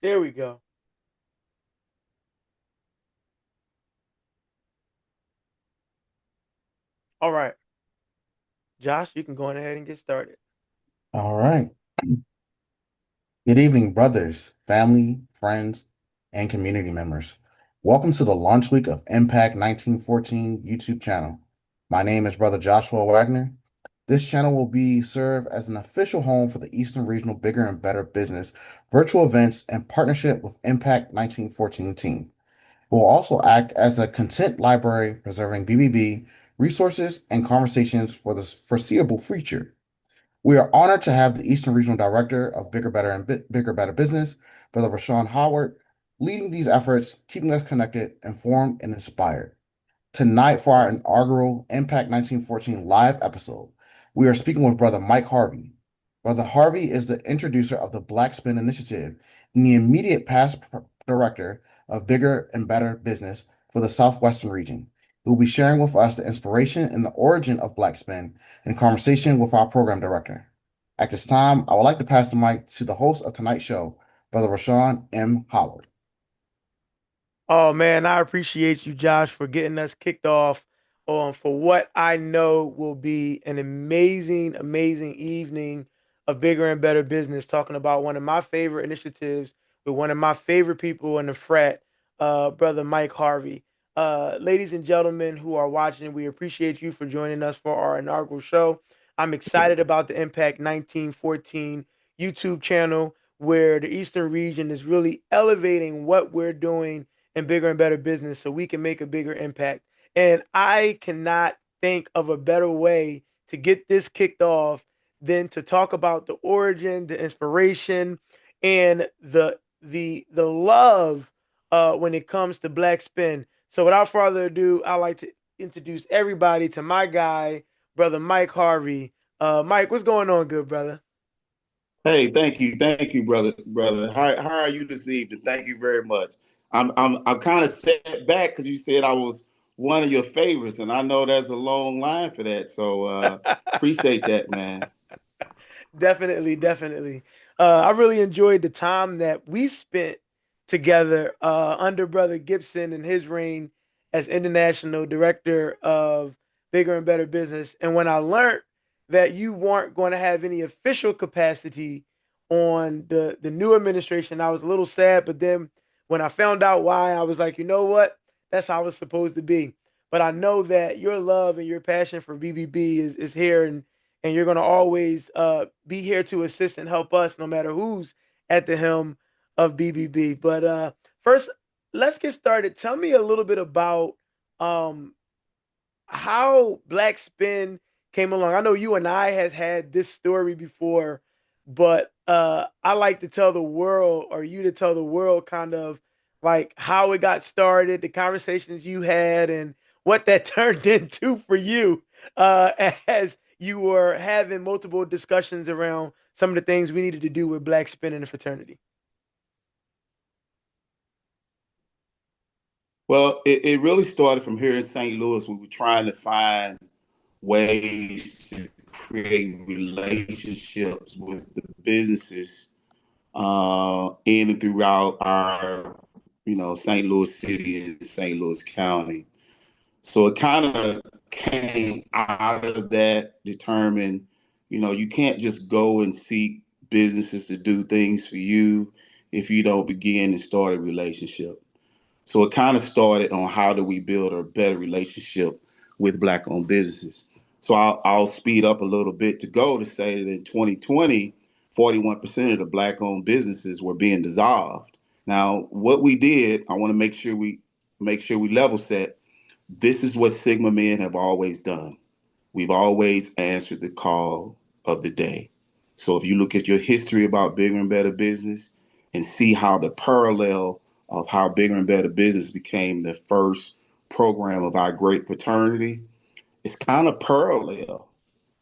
There we go. All right, Josh, you can go on ahead and get started. All right. Good evening, brothers, family, friends, and community members. Welcome to the launch week of Impact 1914 YouTube channel. My name is Brother Joshua Wagner. This channel will be serve as an official home for the Eastern Regional Bigger and Better Business virtual events in partnership with Impact 1914 team. It will also act as a content library preserving BBB resources and conversations for the foreseeable future. We are honored to have the Eastern Regional Director of Bigger, Better, and Bigger, Better Business, Brother Rashawn Howard, leading these efforts, keeping us connected, informed, and inspired. Tonight, for our inaugural Impact 1914 live episode, we are speaking with Brother Mike Harvey. Brother Harvey is the introducer of the Black Spin Initiative and the immediate past director of Bigger and Better Business for the Southwestern region. He will be sharing with us the inspiration and the origin of Black Spin in conversation with our program director. At this time, I would like to pass the mic to the host of tonight's show, Brother Rashawn M. Howard. Oh man, I appreciate you, Josh, for getting us kicked off for what I know will be an amazing, amazing evening of bigger and better business, talking about one of my favorite initiatives with one of my favorite people in the frat, brother Mike Harvey. Ladies and gentlemen who are watching, we appreciate you for joining us for our inaugural show. I'm excited about the Impact 1914 YouTube channel, where the Eastern region is really elevating what we're doing and bigger and better business so we can make a bigger impact. And I cannot think of a better way to get this kicked off than to talk about the origin, the inspiration, and the love when it comes to black spin. So without further ado, I'd like to introduce everybody to my guy, brother Mike Harvey. Mike, what's going on, good brother? Hey, thank you, brother. How are you this evening? Thank you very much. I'm kind of set back because you said I was one of your favorites, and I know there's a long line for that. So appreciate that, man. Definitely, definitely. I really enjoyed the time that we spent together under Brother Gibson and his reign as international director of Bigger and Better Business. And when I learned that you weren't going to have any official capacity on the new administration, I was a little sad. But then when I found out why, I was like, you know what? That's how it's supposed to be. But I know that your love and your passion for BBB is here, and you're going to always be here to assist and help us no matter who's at the helm of BBB. But first, let's get started. Tell me a little bit about um, how Black Spin came along. I know you and I has had this story before, but I like to tell the world, or you to tell the world, kind of like how it got started, the conversations you had, and what that turned into for you as you were having multiple discussions around some of the things we needed to do with Black Spin in the fraternity. Well, it really started from here in St. Louis. We were trying to find ways to create relationships with the businesses in and throughout our, St. Louis City and St. Louis County. So it kind of came out of that determined, you can't just go and seek businesses to do things for you if you don't begin and start a relationship. So it kind of started on how do we build a better relationship with Black owned businesses. So I'll speed up a little bit to go to say that in 2020, 41% of the Black owned businesses were being dissolved. Now, what we did, I want to make sure we level set. This is what Sigma men have always done. We've always answered the call of the day. So if you look at your history about bigger and better business and see how the parallel of how bigger and better business became the first program of our great fraternity, it's kind of parallel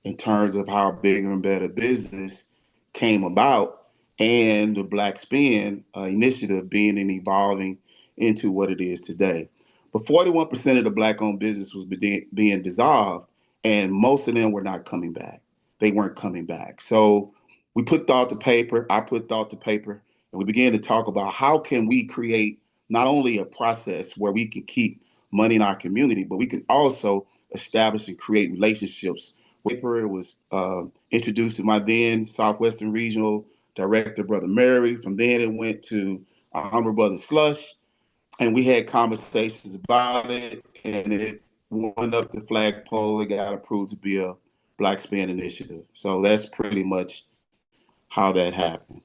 in terms of how bigger and better business came about and the Black Spin initiative being and evolving into what it is today. But 41% of the Black owned business was being dissolved, and most of them were not coming back. They weren't coming back. So we put thought to paper. I put thought to paper, And we began to talk about how can we create not only a process where we can keep money in our community, but we can also establish and create relationships. Paper was introduced to my then Southwestern Regional Director, Brother Mary. From then it went to our Humber Brother Slush, and we had conversations about it, and it went up the flagpole. It got approved to be a Black Span initiative. So that's pretty much how that happened.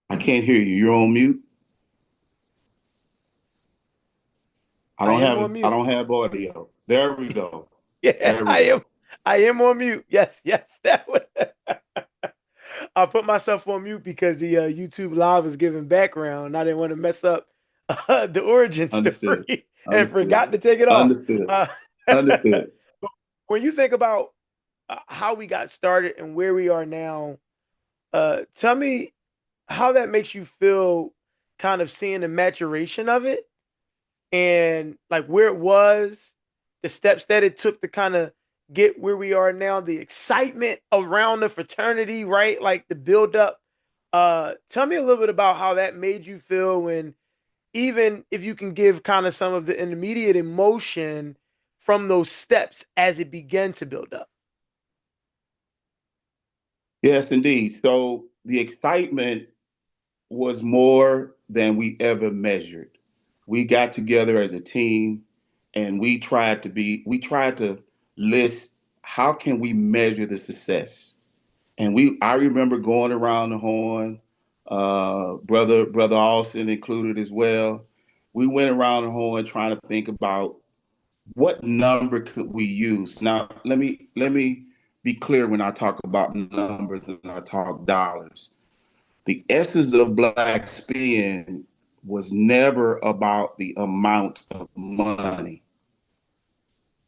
I can't hear you. You're on mute. I am on I mute. don't have audio. There we go. Yeah, There we go. I am on mute. Yes, yes, that would. I put myself on mute because the YouTube live was giving background. I didn't want to mess up the origin Understood. story and Understood. forgot to take it off. Understood. Uh, Understood. when you think about how we got started and where we are now, tell me how that makes you feel, kind of seeing the maturation of it and like where it was, the steps that it took to kind of get where we are now, the excitement around the fraternity, right? Like the build up. Tell me a little bit about how that made you feel, and even if you can give kind of some of the intermediate emotion from those steps as it began to build up. Yes, indeed. So the excitement was more than we ever measured. We got together as a team and we tried to list how can we measure the success. And I remember going around the horn, brother Austin included as well. We went around the horn trying to think about what number could we use. Now let me be clear when I talk about numbers and I talk dollars. The essence of Black Spin was never about the amount of money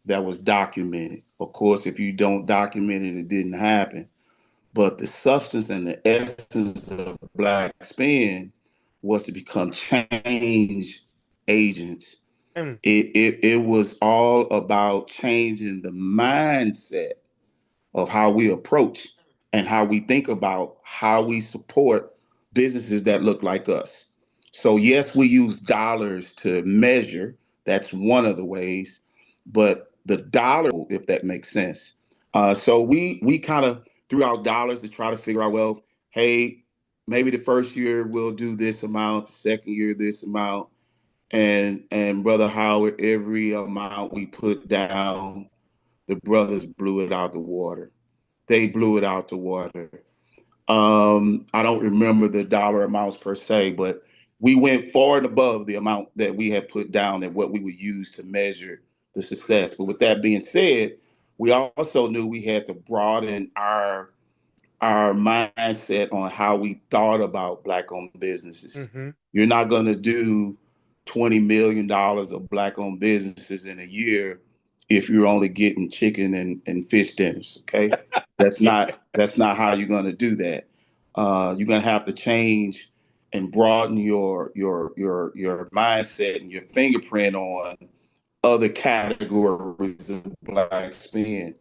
that was documented. Of course, if you don't document it, it didn't happen. But the substance and the essence of Black Spin was to become change agents. Mm, It was all about changing the mindset of how we approach and how we think about how we support businesses that look like us. So yes, we use dollars to measure. That's one of the ways, but the dollar, if that makes sense. So we kind of threw out dollars to try to figure out, well, hey, maybe the first year we'll do this amount, the second year this amount, and brother Howard, every amount we put down, the brothers blew it out the water. They blew it out the water. I don't remember the dollar amounts per se, but we went far and above the amount that we had put down and what we would use to measure the success. But with that being said, we also knew we had to broaden our mindset on how we thought about Black owned businesses. mm-hmm. You're not going to do $20 million of Black owned businesses in a year if you're only getting chicken and fish dinners. Okay. Yeah. That's not how you're going to do that. You're going to have to change and broaden your mindset and your fingerprint on other categories of Black spend.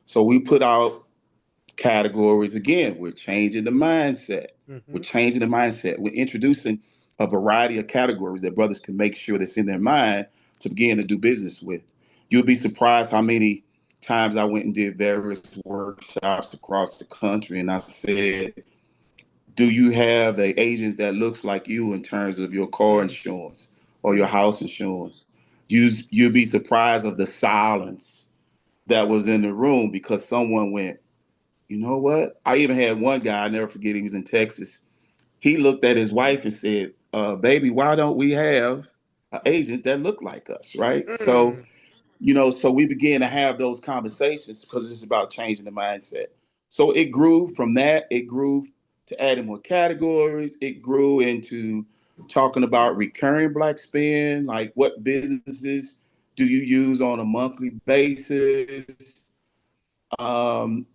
So we put out categories again. We're changing the mindset. We're Mm-hmm. changing the mindset. We're introducing a variety of categories that brothers can make sure that's in their mind to begin to do business with. You'll be surprised how many times I went and did various workshops across the country and I said, do you have an agent that looks like you in terms of your car Mm, insurance or your mm, house insurance? You'll be surprised of the silence that was in the room because someone went, you know what? I even had one guy, I never forget, he was in Texas. He looked at his wife and said, baby, why don't we have an agent that looked like us, right? So, mm. so we began to have those conversations because it's about changing the mindset. So it grew from that, it grew to adding more categories, it grew into talking about recurring Black spend, like what businesses do you use on a monthly basis?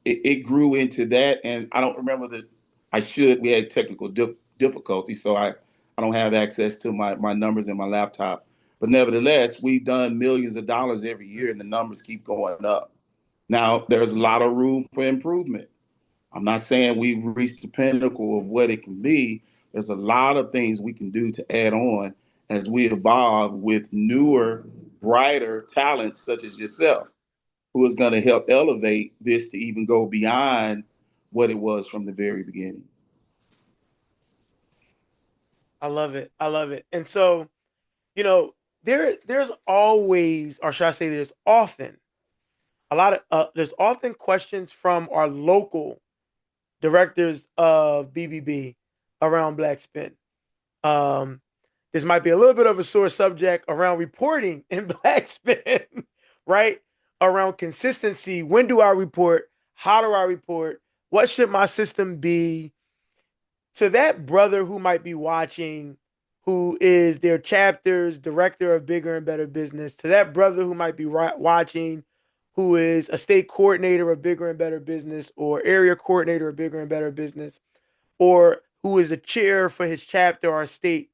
It grew into that, and I don't remember the. I should. We had technical difficulties, so I don't have access to my numbers in my laptop. But nevertheless, we've done millions of dollars every year, and the numbers keep going up. Now, there's a lot of room for improvement. I'm not saying we've reached the pinnacle of what it can be. There's a lot of things we can do to add on as we evolve with newer, brighter talents such as yourself, who is going to help elevate this to even go beyond what it was from the very beginning. I love it. I love it. And so, you know, there's always, or should I say, there's often there's often questions from our local directors of BBB around Black Spin. Um, this might be a little bit of a sore subject around reporting in Black Spin, right? Around consistency. When do I report? How do I report? What should my system be? To that brother who might be watching, who is their chapter's director of bigger and better business, to that brother who might be watching, who is a state coordinator of bigger and better business, or area coordinator of bigger and better business, or who is a chair for his chapter or state,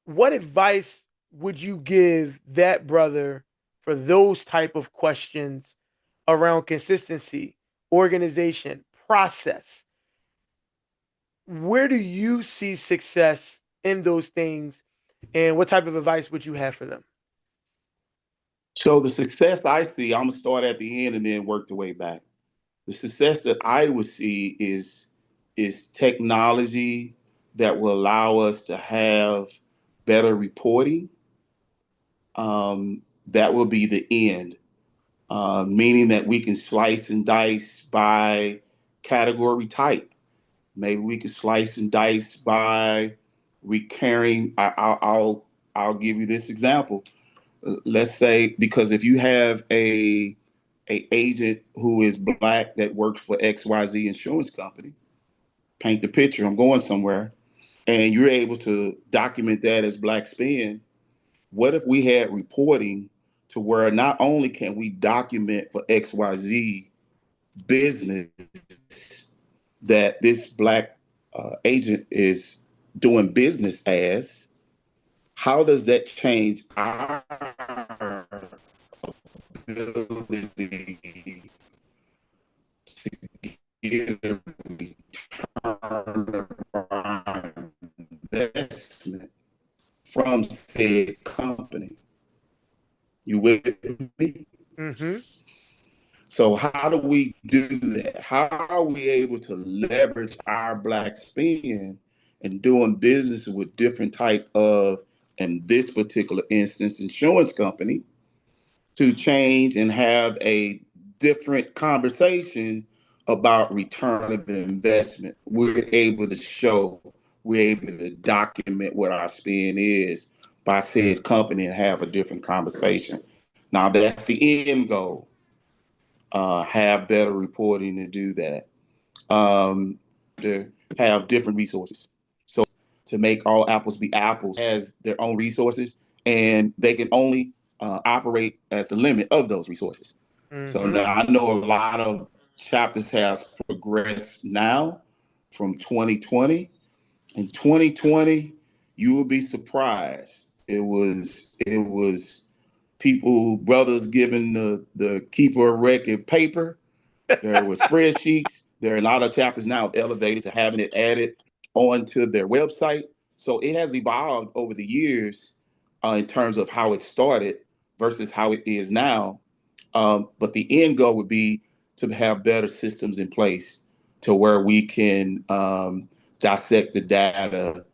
what advice would you give that brother for those type of questions around consistency, organization, process? Where do you see success in those things, and what type of advice would you have for them? So the success I see, I'm gonna start at the end and then work the way back. The success that I would see is technology that will allow us to have better reporting. That will be the end, meaning that we can slice and dice by category type. Maybe we can slice and dice by recurring. I'll give you this example. Let's say, because if you have a agent who is black that works for XYZ insurance company, paint the picture, I'm going somewhere, and you're able to document that as black spin. What if we had reporting to where not only can we document for XYZ business that this black agent is doing business as, how does that change our ability to get a return on investment from said company? You with me? Mm-hmm. So how do we do that? How are we able to leverage our black spin and doing business with different type of, in this particular instance, insurance company, to change and have a different conversation about return of investment? We're able to show, we're able to document what our spin is by said company and have a different conversation. Now that's the end goal. Have better reporting to do that. To have different resources. So to make all apples be apples has their own resources, and they can only operate as the limit of those resources. So Mm-hmm. now I know a lot of chapters has progressed now from 2020. In 2020, you will be surprised. It was people, brothers giving the keeper of record paper. There were spreadsheets. There are a lot of chapters now elevated to having it added onto their website. So it has evolved over the years in terms of how it started versus how it is now. But the end goal would be to have better systems in place to where we can dissect the data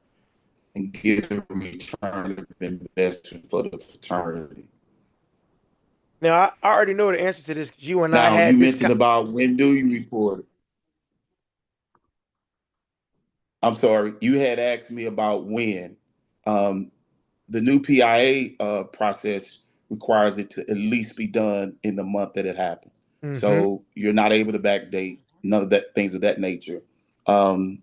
and get a return of investment for the fraternity. Now, I already know the answer to this because you and I Now, you had this. mentioned about when do you report? I'm sorry, you had asked me about when. Um, the new PIA process requires it to at least be done in the month that it happened. Mm-hmm. So you're not able to backdate none of that things of that nature. Um,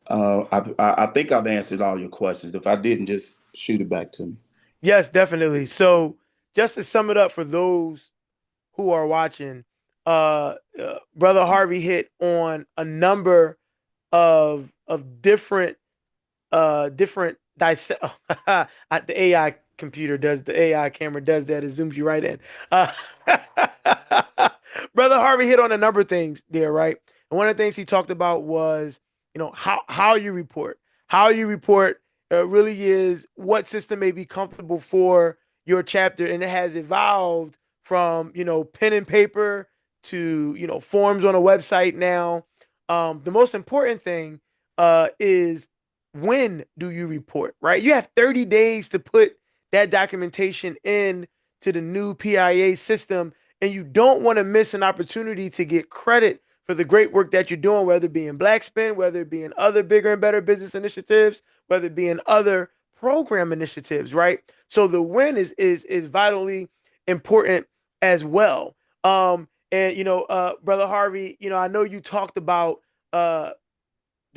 I think I've answered all your questions. If I didn't, just shoot it back to me. Yes, definitely. So, just to sum it up for those who are watching, brother Harvey hit on a number of different dissect. The AI computer does, the AI camera does that. It zooms you right in. Brother Harvey hit on a number of things there, right? And one of the things he talked about was, how you report. How you report really is what system may be comfortable for your chapter, and it has evolved from pen and paper to forms on a website now. The most important thing is when do you report, right? You have 30 days to put that documentation in to the new PIA system, and you don't want to miss an opportunity to get credit for the great work that you're doing, whether it be in Blackspin, whether it be in other bigger and better business initiatives, whether it be in other program initiatives, right? So the win is vitally important as well. And Brother Harvey, I know you talked about the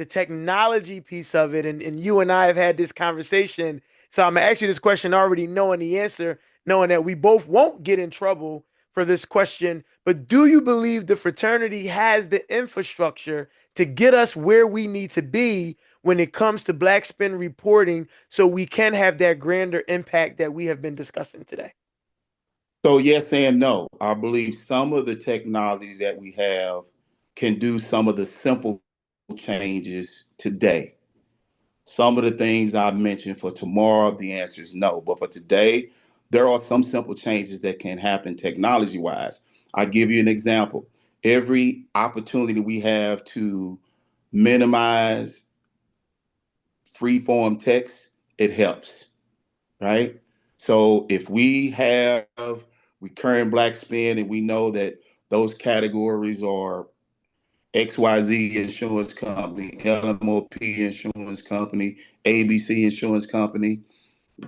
technology piece of it, and you and I have had this conversation. So I'm gonna ask you this question already knowing the answer, knowing that we both won't get in trouble for this question. But do you believe the fraternity has the infrastructure to get us where we need to be when it comes to black spin reporting so we can have that grander impact that we have been discussing today? So yes and no. I believe some of the technologies that we have can do some of the simple changes today. Some of the things I mentioned for tomorrow, the answer is no. But for today, there are some simple changes that can happen technology wise. I'll give you an example. Every opportunity we have to minimize free form text, it helps, right? So if we have recurring black spin and we know that those categories are XYZ Insurance Company, LMOP Insurance Company, ABC Insurance Company.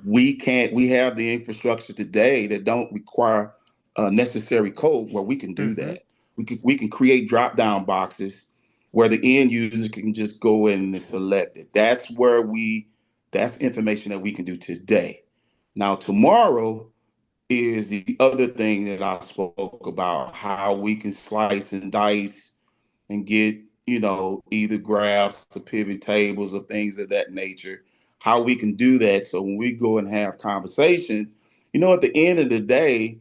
We have the infrastructure today that don't require necessary code where we can do Mm-hmm. that. We can create drop down boxes where the end user can just go in and select it. That's information that we can do today. Now tomorrow is the other thing that I spoke about, how we can slice and dice and get, either graphs or pivot tables or things of that nature, how we can do that. So when we go and have conversation, at the end of the day,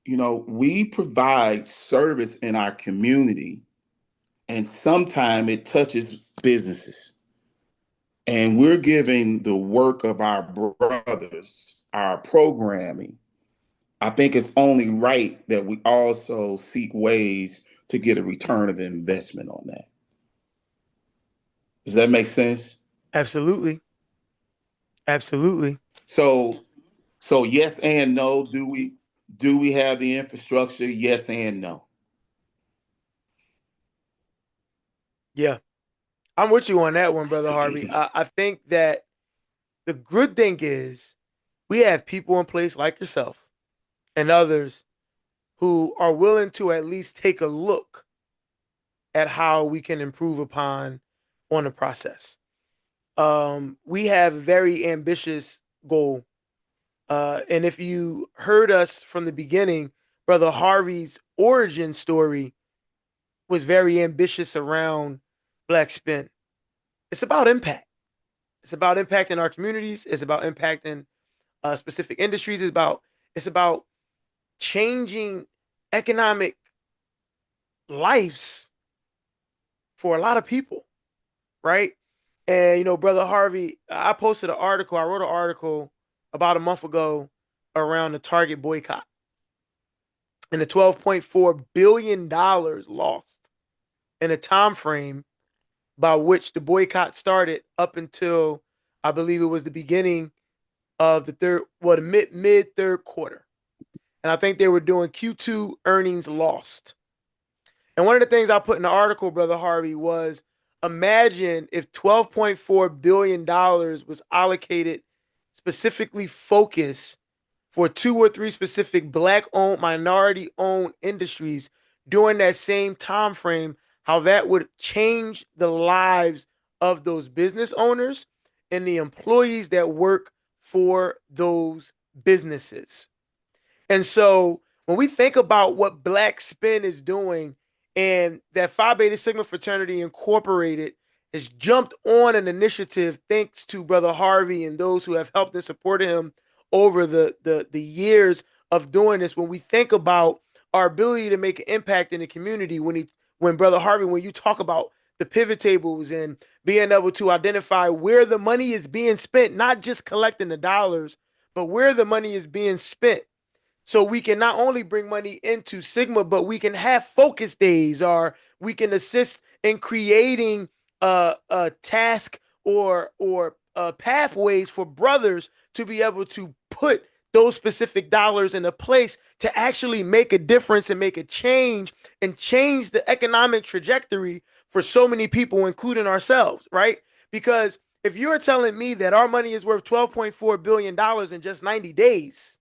we provide service in our community and sometimes it touches businesses. And we're giving the work of our brothers, our programming. I think it's only right that we also seek ways to get a return of investment on that. Does that make sense? Absolutely. Absolutely. So so yes and no. Do we have the infrastructure? Yes and no. Yeah. I'm with you on that one, Brother Harvey. I think that the good thing is we have people in place like yourself and others who are willing to at least take a look at how we can improve upon on the process. We have a very ambitious goal. And if you heard us from the beginning, Brother Harvey's origin story was very ambitious around Black Spin. It's about impact. It's about impacting our communities. It's about impacting specific industries. It's about changing economic lives for a lot of people, right? And Brother Harvey, I posted an article. I wrote an article about a month ago around the Target boycott and the $12.4 billion lost in a time frame by which the boycott started up until I believe it was the beginning of the mid third quarter. And I think they were doing Q2 earnings lost. And one of the things I put in the article, Brother Harvey, was imagine if $12.4 billion was allocated specifically focused for two or three specific black owned, minority owned industries during that same time frame, how that would change the lives of those business owners and the employees that work for those businesses. And so when we think about what Black Spin is doing, and that Phi Beta Sigma Fraternity Incorporated has jumped on an initiative thanks to Brother Harvey and those who have helped and supported him over the years of doing this. When we think about our ability to make an impact in the community when Brother Harvey, when you talk about the pivot tables and being able to identify where the money is being spent, not just collecting the dollars, but where the money is being spent. So we can not only bring money into Sigma, but we can have focus days, or we can assist in creating a task or pathways for brothers to be able to put those specific dollars in a place to actually make a difference and make a change and change the economic trajectory for so many people, including ourselves, right? Because if you're telling me that our money is worth $12.4 billion in just 90 days,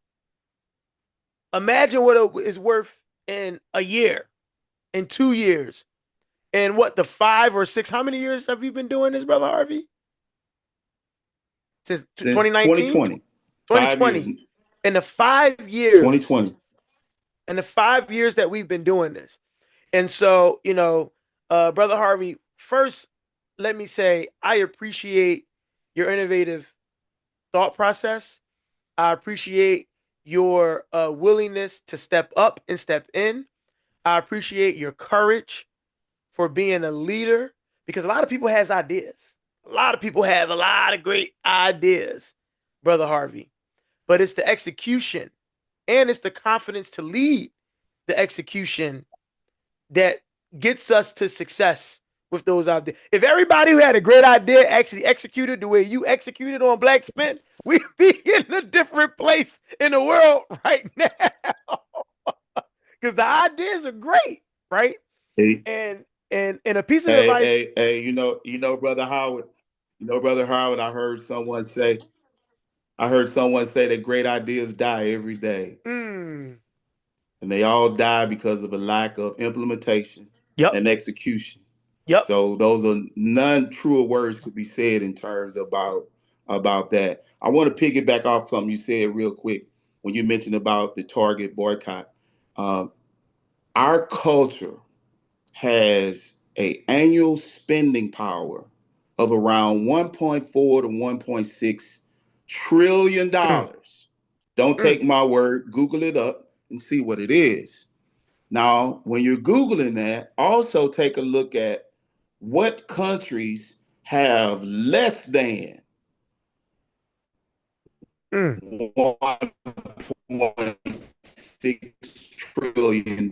imagine what it is worth in a year, in 2 years, and what the 5 or 6, how many years have you been doing this, Brother Harvey? Since Since 2019, 2020, 5 years, 2020. In the 5 years, 2020. in the 5 years that we've been doing this. And so, Brother Harvey, first, let me say, I appreciate your innovative thought process. I appreciate your willingness to step up and step in. I appreciate your courage for being a leader, because a lot of people has ideas. A lot of people have a lot of great ideas, Brother Harvey. But it's the execution and it's the confidence to lead the execution that gets us to success with those ideas. If everybody who had a great idea actually executed the way you executed on Black Spin, we'd be in a different place in the world right now. Because the ideas are great, right? Hey, And a piece of hey, advice. hey, hey, Brother Howard, Brother Howard, I heard someone say that great ideas die every day. Mm, And they all die because of a lack of implementation yep, and execution. yep. So those are none truer words could be said in terms about that. I want to piggyback off something you said real quick when you mentioned about the Target boycott. Um, our culture has a annual spending power of around 1.4 to 1.6 trillion Mm, dollars. Don't mm, take my word, Google it up and see what it is. Now, when you're Googling that, also take a look at what countries have less than mm, $1.6 trillion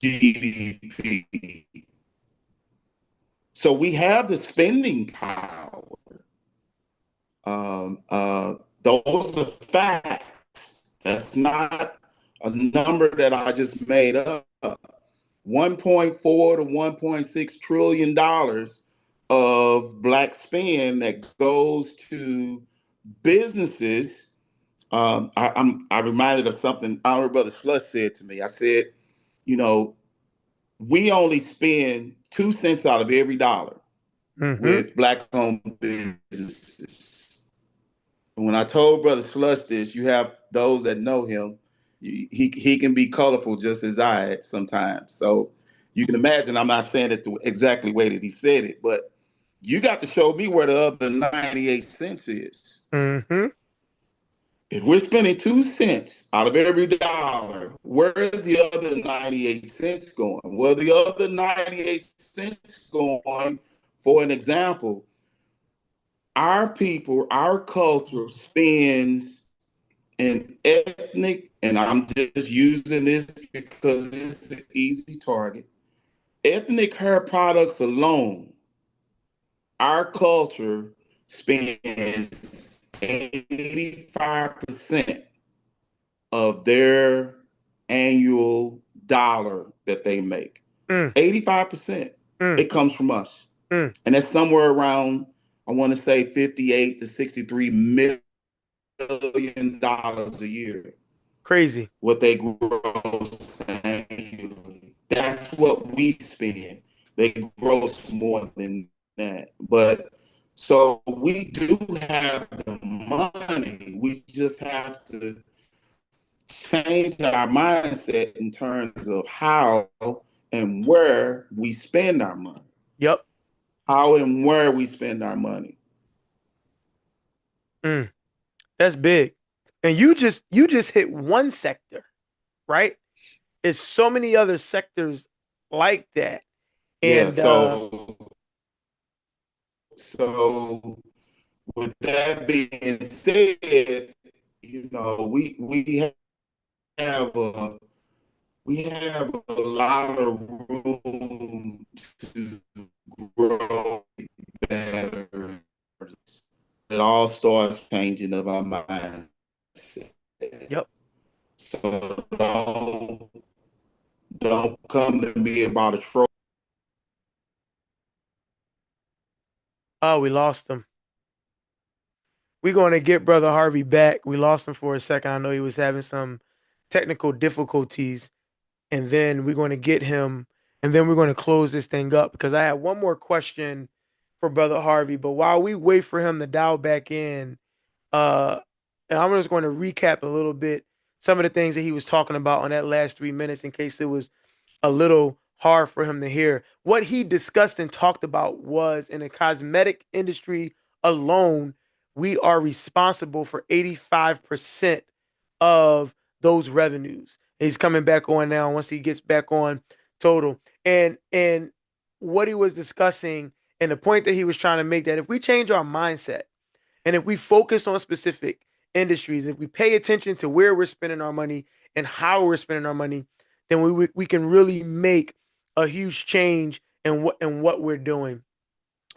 GDP. So we have the spending power. Those are facts. That's not a number that I just made up. 1.4 to 1.6 trillion dollars of black spend that goes to businesses. I reminded of something our brother Slush said to me. I said, you know, we only spend 2 cents out of every dollar mm-hmm, with black owned businesses. When I told Brother Slush this, you have those that know him. He can be colorful just as I at sometimes. So you can imagine I'm not saying it the exactly way that he said it, but you got to show me where the other 98 cents is. mm-hmm. If we're spending 2 cents out of every dollar, where is the other 98 cents going? Well, the other 98 cents going, for an example, our people, our culture spends in ethnic, and I'm just using this because it's an easy target. Ethnic hair products alone, our culture spends 85% of their annual dollar that they make. Mm, 85%. mm, It comes from us. mm. And that's somewhere around, I want to say 58 to 63 million dollars a year. Crazy. What they gross annually. That's what we spend. They gross more than that. But so we do have the money. We just have to change our mindset in terms of how and where we spend our money. Yep. How and where we spend our money. Mm, that's big. And you just hit one sector, right? it's so many other sectors like that. Yeah. And So with that being said, we have a we have a lot of room to grow better. It all starts changing of our mindset. yep. So don't come to me about a troll. Oh, we lost him. We're going to get Brother Harvey back. We lost him for a second. I know he was having some technical difficulties. And then we're going to get him. And then we're going to close this thing up because I have one more question for Brother Harvey. But while we wait for him to dial back in, uh, and I'm just going to recap a little bit some of the things that he was talking about on that last 3 minutes in case it was a little hard for him to hear. What he discussed and talked about was in the cosmetic industry alone, we are responsible for 85% of those revenues. He's coming back on now once he gets back on total. And what he was discussing and the point that he was trying to make that if we change our mindset and if we focus on specific industries, if we pay attention to where we're spending our money and how we're spending our money, then we can really make a huge change in what we're doing.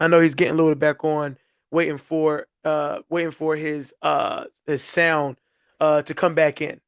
I know he's getting loaded back on, waiting for his sound to come back in.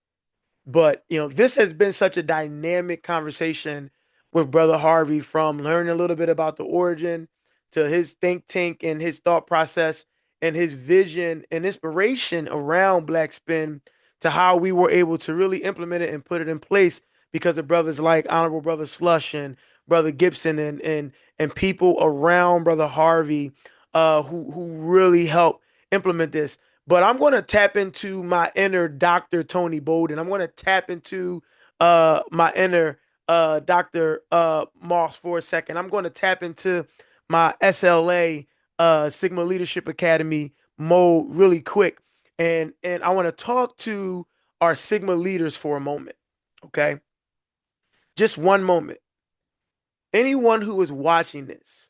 But this has been such a dynamic conversation with Brother Harvey, from learning a little bit about the origin to his think tank and his thought process and his vision and inspiration around Black Spin, to how we were able to really implement it and put it in place because of brothers like Honorable Brother Slush and Brother Gibson and people around Brother Harvey who really helped implement this. But I'm going to tap into my inner Dr. Tony Bolden. I'm going to tap into my inner Dr. Moss for a second. I'm going to tap into my SLA Sigma Leadership Academy mode really quick. And I want to talk to our Sigma leaders for a moment. Okay? Just one moment. Anyone who is watching this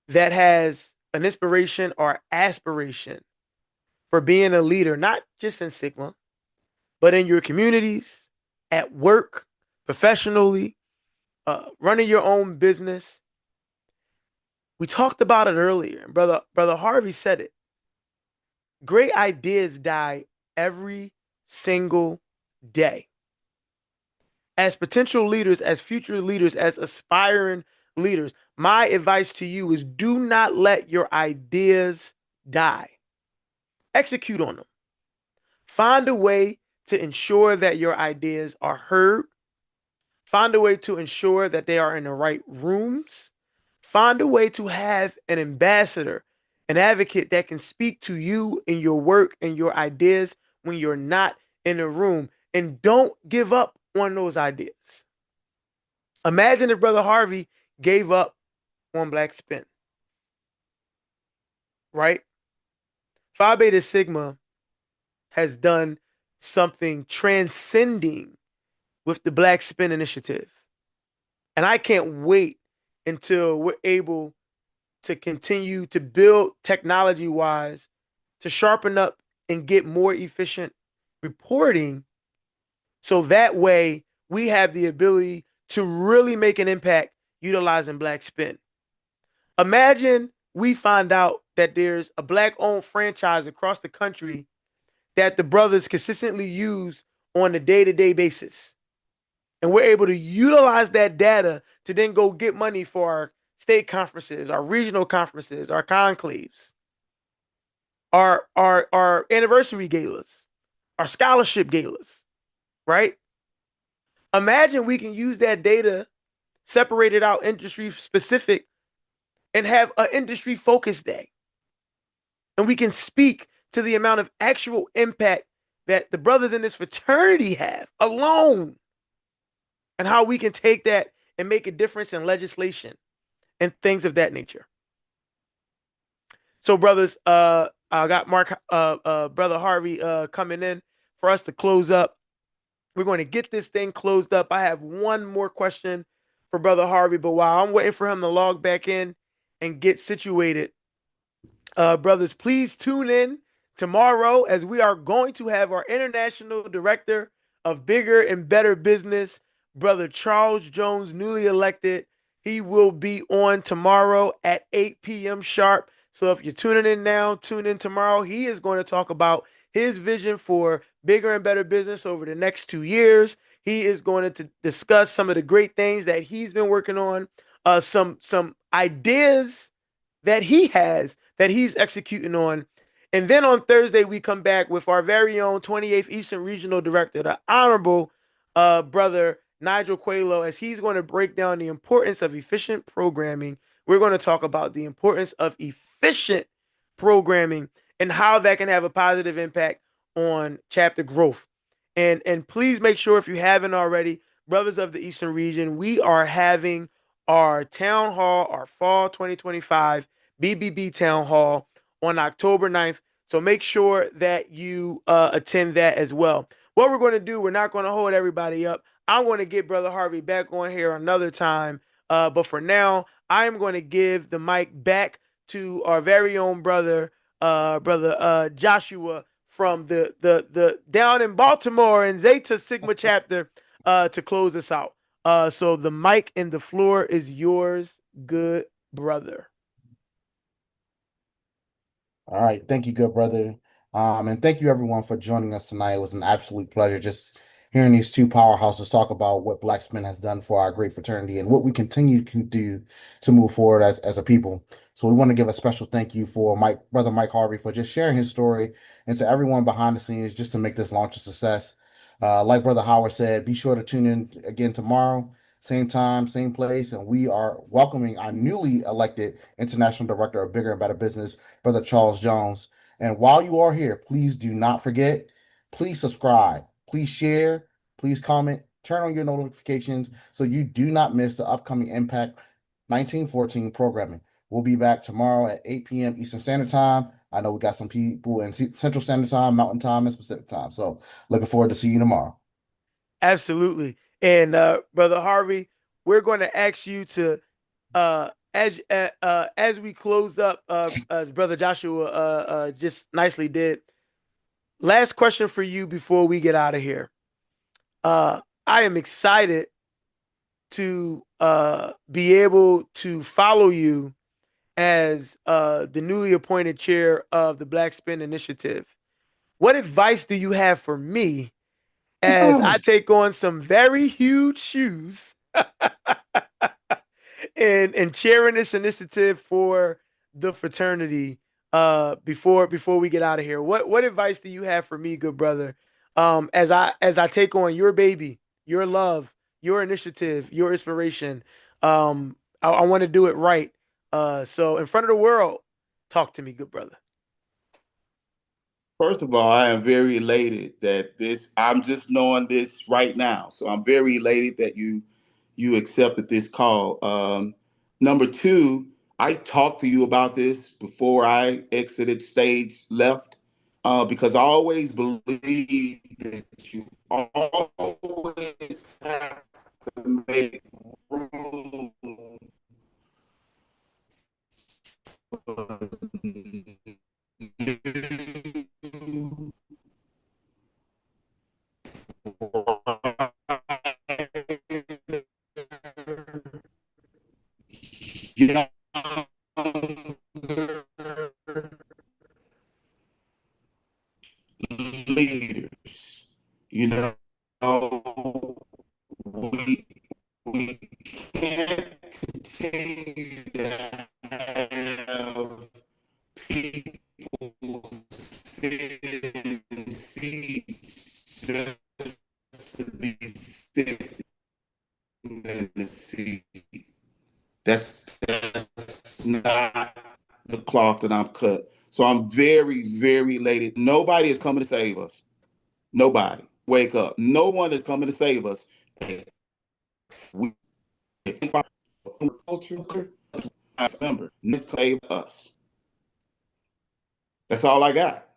that has an inspiration or aspiration for being a leader, not just in Sigma, but in your communities, at work, professionally, running your own business. We talked about it earlier, and brother Harvey said it. Great ideas die every single day. As potential leaders, as future leaders, as aspiring leaders, my advice to you is do not let your ideas die. Execute on them. Find a way to ensure that your ideas are heard. Find a way to ensure that they are in the right rooms. Find a way to have an ambassador, an advocate that can speak to you in your work and your ideas when you're not in the room. And don't give up on those ideas. Imagine if Brother Harvey gave up on Black Spin, right? Phi Beta Sigma has done something transcending with the Black Spin Initiative. And I can't wait until we're able to continue to build technology wise, to sharpen up and get more efficient reporting. So that way we have the ability to really make an impact utilizing Black Spin. Imagine we find out that there's a Black owned franchise across the country that the brothers consistently use on a day to day basis. And we're able to utilize that data to then go get money for our state conferences, our regional conferences, our conclaves, our anniversary galas, our scholarship galas, right? Imagine we can use that data, separate it out industry specific, and have an industry focus day. And we can speak to the amount of actual impact that the brothers in this fraternity have alone, and how we can take that and make a difference in legislation and things of that nature. So, brothers, I got Brother Harvey coming in for us to close up. We're going to get this thing closed up. I have one more question for Brother Harvey, but while I'm waiting for him to log back in and get situated, brothers, please tune in tomorrow as we are going to have our international director of bigger and better business, Brother Charles Jones, newly elected. He will be on tomorrow at 8 p.m. sharp. So if you're tuning in now, tune in tomorrow. He is going to talk about his vision for bigger and better business over the next 2 years. He is going to discuss some of the great things that he's been working on, some ideas that he has that he's executing on. And then on Thursday, we come back with our very own 28th Eastern Regional Director, the Honorable Brother Nigel Coelho, as he's going to break down the importance of efficient programming. We're going to talk about the importance of efficient programming and how that can have a positive impact on chapter growth. And please make sure, if you haven't already, brothers of the Eastern region, we are having our town hall, our fall 2025 BBB town hall on October 9th. So make sure that you attend that as well. What we're going to do, we're not going to hold everybody up. I'm going to get Brother Harvey back on here another time. But for now, I am going to give the mic back to our very own brother Joshua from the down in Baltimore and Zeta Sigma chapter to close us out. So the mic and the floor is yours, good brother. All right. Thank you, good brother. And thank you everyone for joining us tonight. It was an absolute pleasure just hearing these two powerhouses talk about what Black Spin has done for our great fraternity and what we continue to do to move forward as a people. So we want to give a special thank you for brother Mike Harvey for just sharing his story, and to everyone behind the scenes just to make this launch a success. Like Brother Howard said, be sure to tune in again tomorrow, same time, same place, and we are welcoming our newly elected International Director of Bigger and Better Business, Brother Charles Jones. And while you are here, please do not forget, please subscribe, please share, please comment, turn on your notifications so you do not miss the upcoming Impact 1914 programming. We'll be back tomorrow at 8 p.m. Eastern Standard Time. I know we got some people in Central Standard Time, Mountain Time, and Pacific Time. So looking forward to see you tomorrow. Absolutely. And Brother Harvey, we're going to ask you to as we close up, as Brother Joshua just nicely did. Last question for you before we get out of here. I am excited to be able to follow you as the newly appointed chair of the Black Spin Initiative. What advice do you have for me as I take on some very huge shoes and chairing this initiative for the fraternity before we get out of here? What advice do you have for me, good brother? As I take on your baby, your love, your initiative, your inspiration. I want to do it right. So in front of the world, talk to me, good brother. First of all, I am very elated that I'm just knowing this right now. So I'm very elated that you accepted this call. Number two, I talked to you about this before I exited stage left, because I always believe that you always have to make room for new younger leaders. You know, we we can't continue to have people sitting in seats just to be sitting in the seat. That's not the cloth that I'm cut. So I'm very, very elated. Nobody is coming to save us. Nobody. Wake up. No one is coming to save us. We culture. I remember, save us. That's all I got.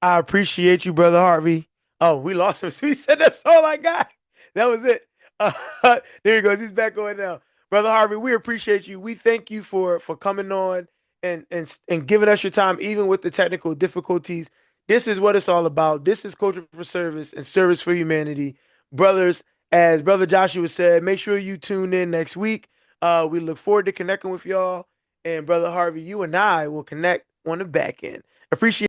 I appreciate you, brother Harvey. Oh, we lost him. So he said, "That's all I got." That was it. Uh, there he goes. He's back on now, brother Harvey. We appreciate you. We thank you for coming on and giving us your time, even with the technical difficulties. This is what it's all about. This is culture for service and service for humanity, brothers. As brother Joshua said, make sure you tune in next week. We look forward to connecting with y'all. And brother Harvey, you and I will connect on the back end. Appreciate.